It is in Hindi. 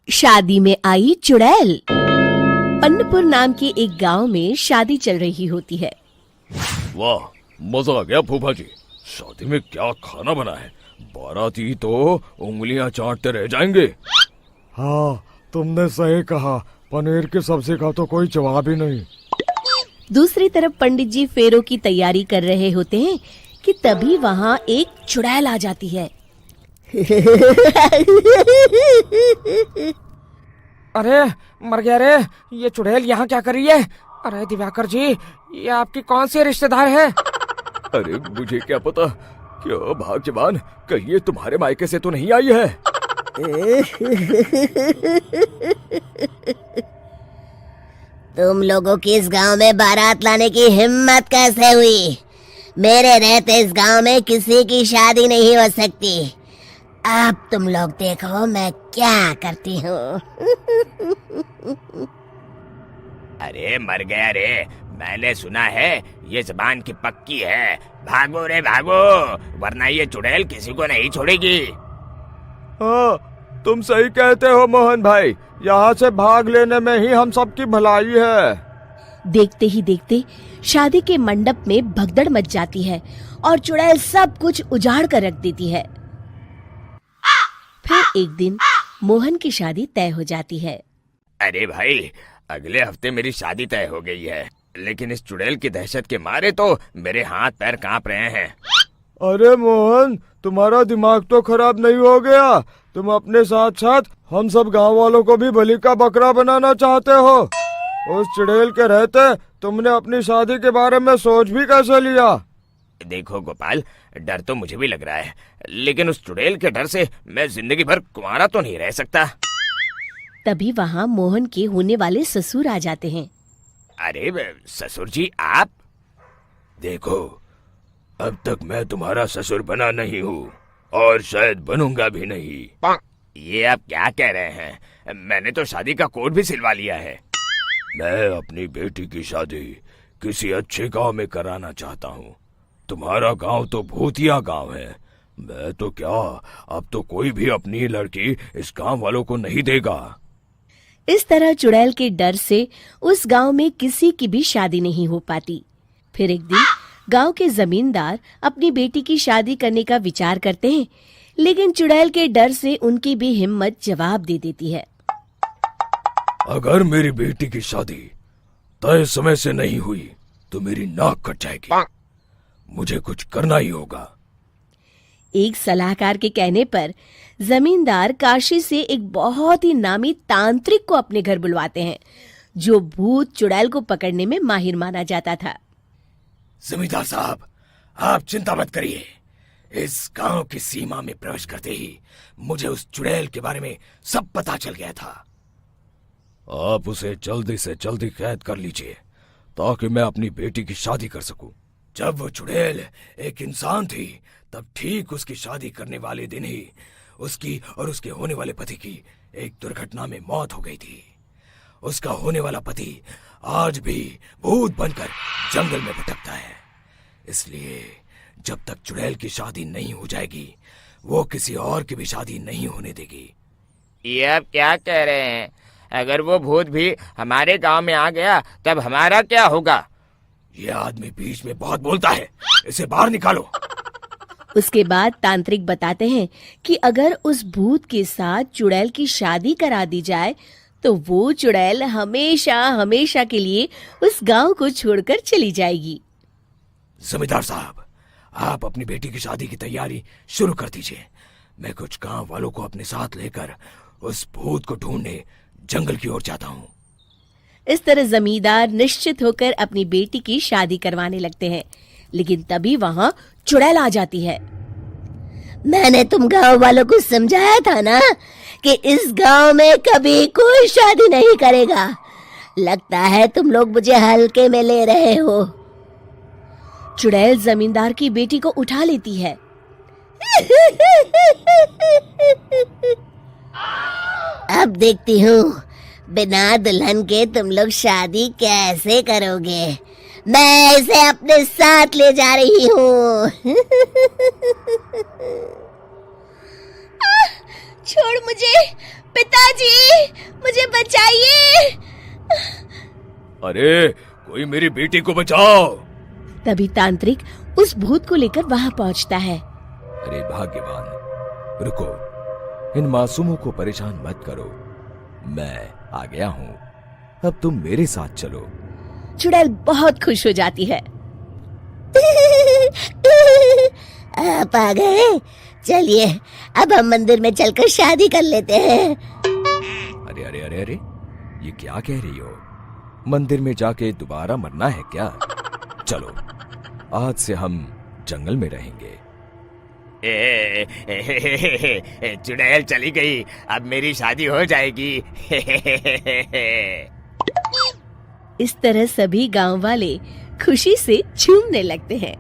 शादी में आई चुड़ैल। पन्नपुर नाम के एक गांव में शादी चल रही होती है। वाह, मजा आ गया फूफा जी। शादी में क्या खाना बना है? बाराती तो उंगलियां चाटते रह जाएंगे। हाँ, तुमने सही कहा। पनीर की सब्जी का तो कोई जवाब ही नहीं। दूसरी तरफ पंडित जी फेरों की तैयारी कर रहे होते हैं कि तभी वहाँ एक चुड़ैल आ जाती है। अरे मर गया रे, ये चुड़ैल यहाँ क्या कर रही है? अरे दिवाकर जी, ये आपकी कौन सी रिश्तेदार है? अरे मुझे क्या पता। क्या भाग्यवान, कहीं ये तुम्हारे मायके से तो नहीं आई है? तुम लोगों की इस गांव में बारात लाने की हिम्मत कैसे हुई? मेरे रहते इस गांव में किसी की शादी नहीं हो सकती। अब तुम लोग देखो मैं क्या करती हूँ। अरे मर गया रे, मैंने सुना है ये जबान की पक्की है। भागो रे भागो, वरना ये चुड़ैल किसी को नहीं छोड़ेगी। हाँ, तुम सही कहते हो मोहन भाई। यहाँ से भाग लेने में ही हम सबकी भलाई है। देखते ही देखते शादी के मंडप में भगदड़ मच जाती है और चुड़ैल सब कुछ उजाड़ कर रख देती है। फिर एक दिन मोहन की शादी तय हो जाती है। अरे भाई, अगले हफ्ते मेरी शादी तय हो गई है, लेकिन इस चुड़ैल की दहशत के मारे तो मेरे हाथ पैर कांप रहे हैं। अरे मोहन, तुम्हारा दिमाग तो खराब नहीं हो गया? तुम अपने साथ साथ हम सब गांव वालों को भी बलि का बकरा बनाना चाहते हो? उस चुड़ैल के रहते तुमने अपनी शादी के बारे में सोच भी कैसे लिया? देखो गोपाल, डर तो मुझे भी लग रहा है, लेकिन उस चुड़ैल के डर से मैं जिंदगी भर कुंवारा तो नहीं रह सकता। तभी वहाँ मोहन के होने वाले ससुर आ जाते हैं। अरे ससुर जी, आप? देखो, अब तक मैं तुम्हारा ससुर बना नहीं हूँ और शायद बनूंगा भी नहीं। ये आप क्या कह रहे हैं? मैंने तो शादी का कोड भी सिलवा लिया है। मैं अपनी बेटी की शादी किसी अच्छे गांव में कराना चाहता हूँ। तुम्हारा गांव तो भूतिया गांव है। मैं तो क्या, अब तो कोई भी अपनी लड़की इस गांव वालों को नहीं देगा। इस तरह चुड़ैल के डर से उस गांव में किसी की भी शादी नहीं हो पाती। फिर एक दिन गांव के जमींदार अपनी बेटी की शादी करने का विचार करते हैं, लेकिन चुड़ैल के डर से उनकी भी हिम्मत जवाब दे देती है। अगर मेरी बेटी की शादी तय समय से नहीं हुई तो मेरी नाक कट जाएगी। मुझे कुछ करना ही होगा। एक सलाहकार के कहने पर जमींदार काशी से एक बहुत ही नामी तांत्रिक को अपने घर बुलवाते हैं, जो भूत चुड़ैल को पकड़ने में माहिर माना जाता था। जमींदार साहब, आप चिंता मत करिए। इस गांव की सीमा में प्रवेश करते ही मुझे उस चुड़ैल के बारे में सब पता चल गया था। आप उसे जल्दी से जल्दी कैद कर लीजिए ताकि मैं अपनी बेटी की शादी कर सकूं। जब वो चुड़ैल एक इंसान थी, तब ठीक उसकी शादी करने वाले दिन ही उसकी और उसके होने वाले पति की एक दुर्घटना में मौत हो गई थी। उसका होने वाला पति आज भी भूत बनकर जंगल में भटकता है। इसलिए जब तक चुड़ैल की शादी नहीं हो जाएगी, वो किसी और की भी शादी नहीं होने देगी। ये आप क्या कह रहे हैं? अगर वो भूत भी हमारे गांव में आ गया तब हमारा क्या होगा? ये आदमी बीच में बहुत बोलता है, इसे बाहर निकालो। उसके बाद तांत्रिक बताते हैं कि अगर उस भूत के साथ चुड़ैल की शादी करा दी जाए तो वो चुड़ैल हमेशा हमेशा के लिए उस गांव को छोड़कर चली जाएगी। जमींदार साहब, आप अपनी बेटी की शादी की तैयारी शुरू कर दीजिए। मैं कुछ गांव वालों को अपने साथ लेकर उस भूत को ढूंढने जंगल की ओर जाता हूँ। इस तरह जमींदार निश्चित होकर अपनी बेटी की शादी करवाने लगते हैं, लेकिन तभी वहाँ चुड़ैल आ जाती है। मैंने तुम गांव वालों को समझाया था ना कि इस गांव में कभी कोई शादी नहीं करेगा। लगता है तुम लोग मुझे हल्के में ले रहे हो। चुड़ैल जमींदार की बेटी को उठा लेती है। अब देखती हूँ बिना दुल्हन के तुम लोग शादी कैसे करोगे। मैं इसे अपने साथ ले जा रही हूँ। छोड़ मुझे, पिताजी, मुझे बचाइए। अरे कोई मेरी बेटी को बचाओ। तभी तांत्रिक उस भूत को लेकर वहां पहुंचता है। अरे भाग्यवान, रुको, इन मासूमों को परेशान मत करो, मैं आ गया हूँ, अब तुम मेरे साथ चलो। चुड़ैल बहुत खुश हो जाती है। आप आ गए, चलिए अब हम मंदिर में चलकर शादी कर लेते हैं। अरे अरे अरे अरे, ये क्या कह रही हो? मंदिर में जाके दोबारा मरना है क्या? चलो, आज से हम जंगल में रहेंगे। चुड़ैल चली गई, अब मेरी शादी हो जाएगी। इस तरह सभी गांव वाले खुशी से झूमने लगते हैं।